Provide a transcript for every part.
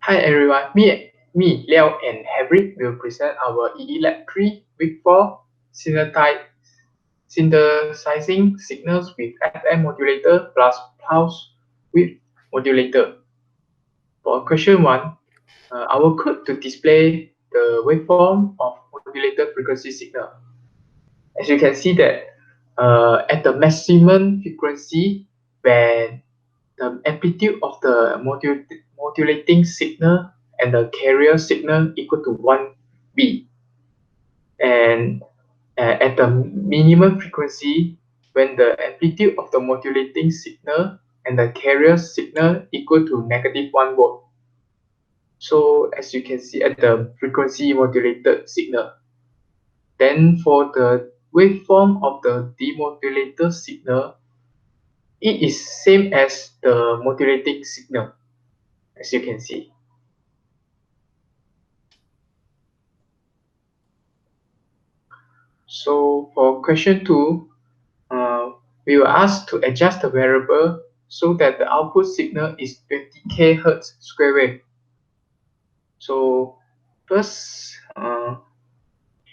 Hi everyone, me LEOW and HEIMRIH will present our EELAB3 Week 4 synthesizing signals with FM modulator plus pulse width modulator. For question 1, our code to display the waveform of modulated frequency signal. As you can see that at the maximum frequency, when the amplitude of the modulating signal and the carrier signal equal to 1V. And at the minimum frequency, when the amplitude of the modulating signal and the carrier signal equal to -1 volt. So as you can see at the frequency modulated signal. Then for the waveform of the demodulated signal, it is same as the modulating signal, as you can see. So for question 2, we were asked to adjust the variable so that the output signal is 20 kHz square wave. So first,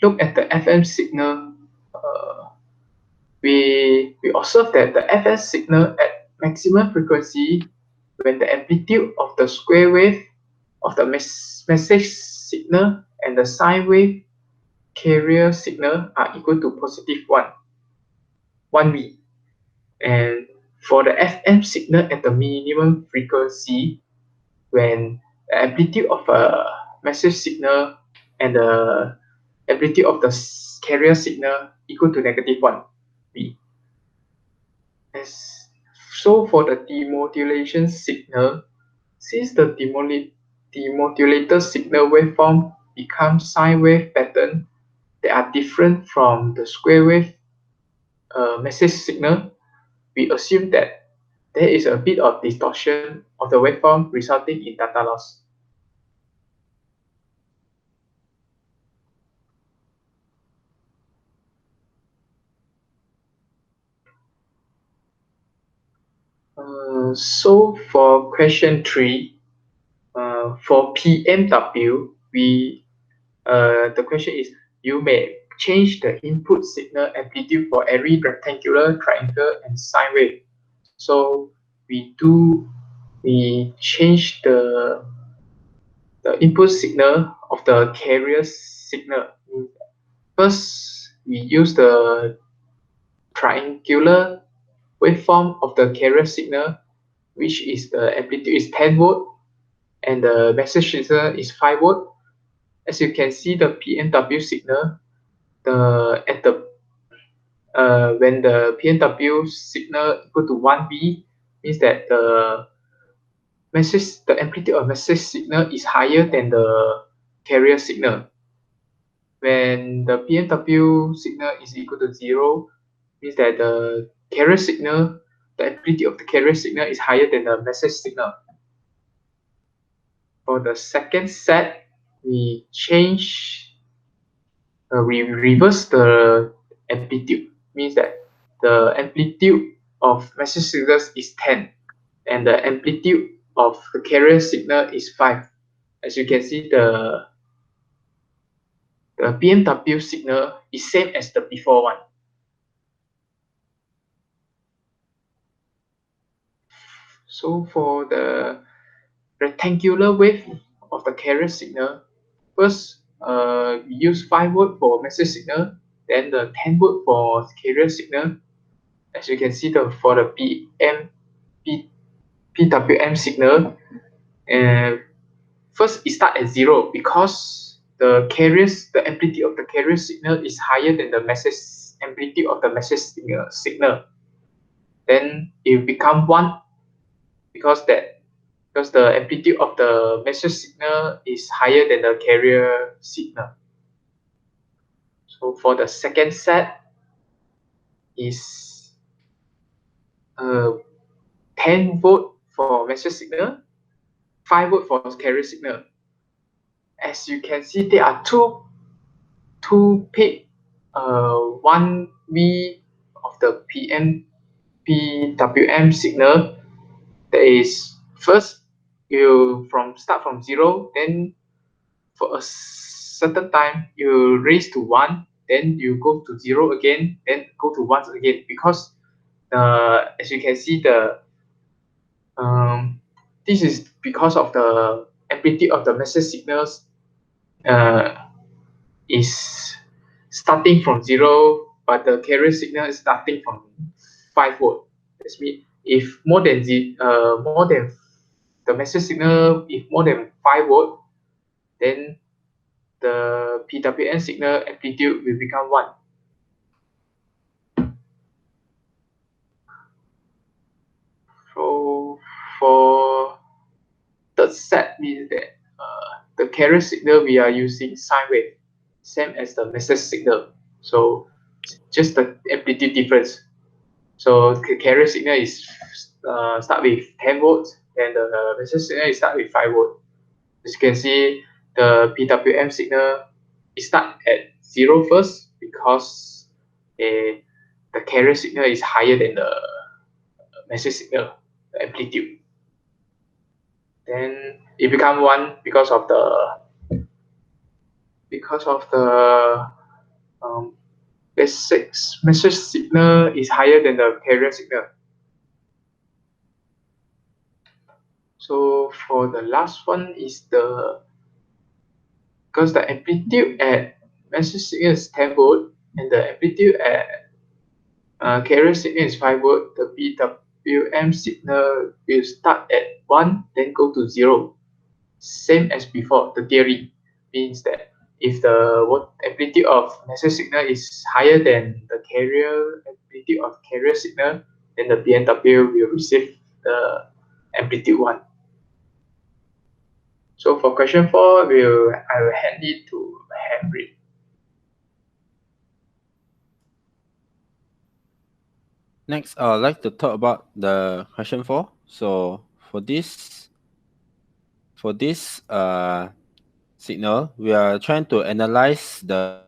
look at the FM signal. We observe that the FM signal at maximum frequency, when the amplitude of the square wave of the message signal and the sine wave carrier signal are equal to +1V. And for the FM signal at the minimum frequency, when the amplitude of a message signal and the amplitude of the carrier signal equal to -1V. So for the demodulation signal, since the demodulated signal waveform becomes sine wave pattern that are different from the square wave message signal, we assume that there is a bit of distortion of the waveform resulting in data loss. So for question 3, for PMW, the question is, you may change the input signal amplitude for every rectangular, triangle, and sine wave. So we change the input signal of the carrier signal. First, we use the triangular waveform of the carrier signal, which is the amplitude is 10 volt and the message signal is 5 volt. As you can see, the PMW signal, when the PMW signal equal to 1V, means that the amplitude of message signal is higher than the carrier signal. When the PMW signal is equal to 0, means that the carrier signal, the amplitude of the carrier signal is higher than the message signal. For the second set, we reverse the amplitude, means that the amplitude of message signals is 10 and the amplitude of the carrier signal is 5. As you can see, the PMW signal is same as the before one. So for the rectangular wave of the carrier signal, first we use 5 volt for message signal, then the 10 volt for carrier signal. As you can see, for the PWM signal, first it starts at 0 because the amplitude of the carrier signal is higher than the amplitude of the message signal. Then it will become 1 because the amplitude of the message signal is higher than the carrier signal. So for the second set is 10 volt for message signal, 5 volt for carrier signal. As you can see, there are two peak 1V of the PWM signal. There is first you start from 0, then for a certain time you raise to 1, then you go to 0 again, then go to 1 again, because as you can see, this is because of the amplitude of the message signals uh, is starting from 0, but the carrier signal is starting from 5 volt. That's mean if more than the message signal, if more than 5 volt, then the PWM signal amplitude will become 1. So for third set means that the carrier signal we are using sine wave, same as the message signal. So just the amplitude difference. So the carrier signal is start with 10 volts, and the message signal is start with 5 volt. As you can see, the PWM signal is start at 0 first, because the carrier signal is higher than the message signal, the amplitude. Then it become 1 because of the message signal is higher than the carrier signal. So for the last one is because the amplitude at message signal is 10 volt, and the amplitude at carrier signal is 5 volt, the PWM signal will start at 1, then go to 0. Same as before, the theory means that if the amplitude of message signal is higher than the carrier amplitude of carrier signal, then the PNW will receive the amplitude 1. So for question 4, I will hand it to HEIMRIH. Next, I'd like to talk about the question 4. So for this signal, we are trying to analyze the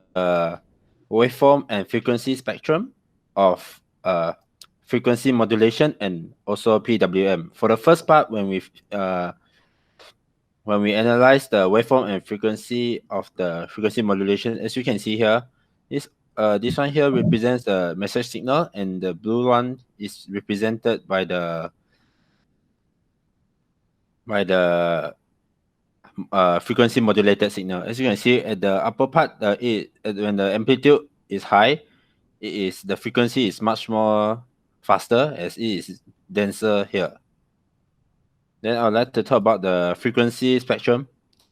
waveform and frequency spectrum of frequency modulation and also PWM. For the first part, when we analyze the waveform and frequency of the frequency modulation, as you can see here, this one here represents the message signal, and the blue one is represented by the frequency modulated signal. As you can see at the upper part, when the amplitude is high, the frequency is much more faster, as it is denser here. Then I'd like to talk about the frequency spectrum.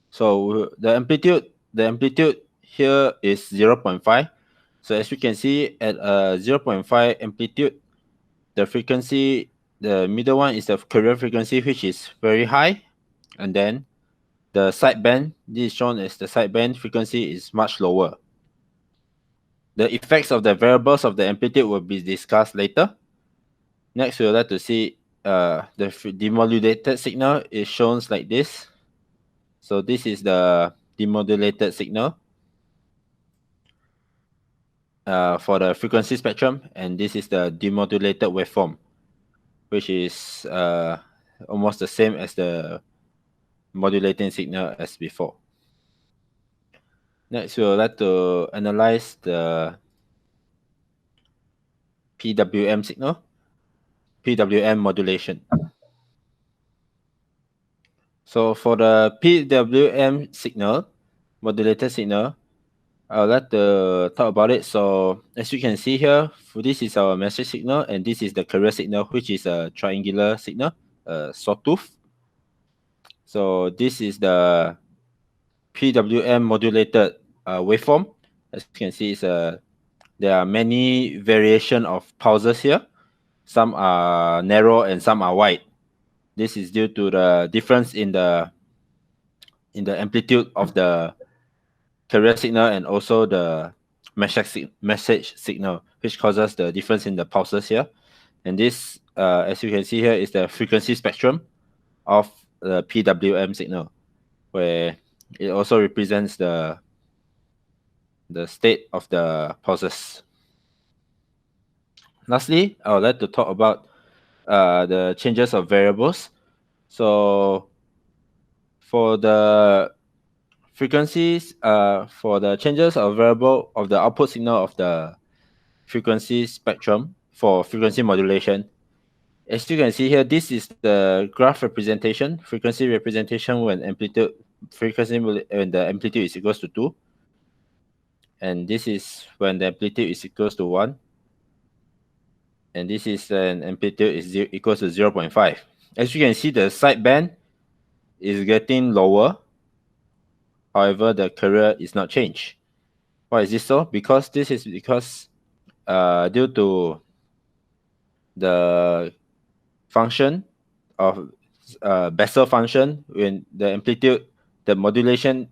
So the amplitude here is 0.5. So as you can see, at 0.5 amplitude, the frequency, the middle one is the carrier frequency, which is very high, and then the sideband, this is shown as the sideband frequency, is much lower. The effects of the variables of the amplitude will be discussed later. Next, we would like to see the demodulated signal is shown like this. So this is the demodulated signal for the frequency spectrum, and this is the demodulated waveform, which is almost the same as the modulating signal as before. Next, we would like to analyze the PWM signal, PWM modulation. So for the PWM signal, modulated signal, I would like to talk about it. So as you can see here, this is our message signal, and this is the carrier signal, which is a triangular signal, sawtooth. So this is the PWM modulated waveform. As you can see, there are many variation of pulses here. Some are narrow and some are wide. This is due to the difference in the amplitude of the carrier signal and also the message signal, which causes the difference in the pulses here. And this, as you can see here, is the frequency spectrum of the PWM signal, where it also represents the state of the pulses. Lastly, I would like to talk about the changes of variables. So for the frequencies, for the changes of variable of the output signal of the frequency spectrum for frequency modulation. As you can see here, this is the graph representation, frequency representation when amplitude frequency when the amplitude is equals to 2. And this is when the amplitude is equals to 1. And this is an amplitude is equals to 0.5. As you can see, the sideband is getting lower. However, the carrier is not changed. Why is this so? Because this is because due to the function of Bessel function, when the amplitude, the modulation,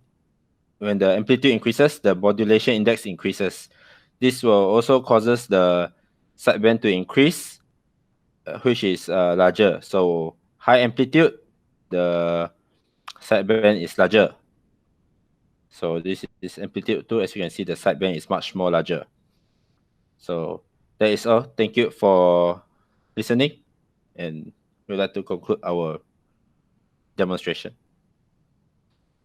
when the amplitude increases, the modulation index increases. This will also causes the sideband to increase, which is larger. So high amplitude, the sideband is larger. So this is amplitude 2. As you can see, the sideband is much more larger. So that is all. Thank you for listening, and we'd like to conclude our demonstration.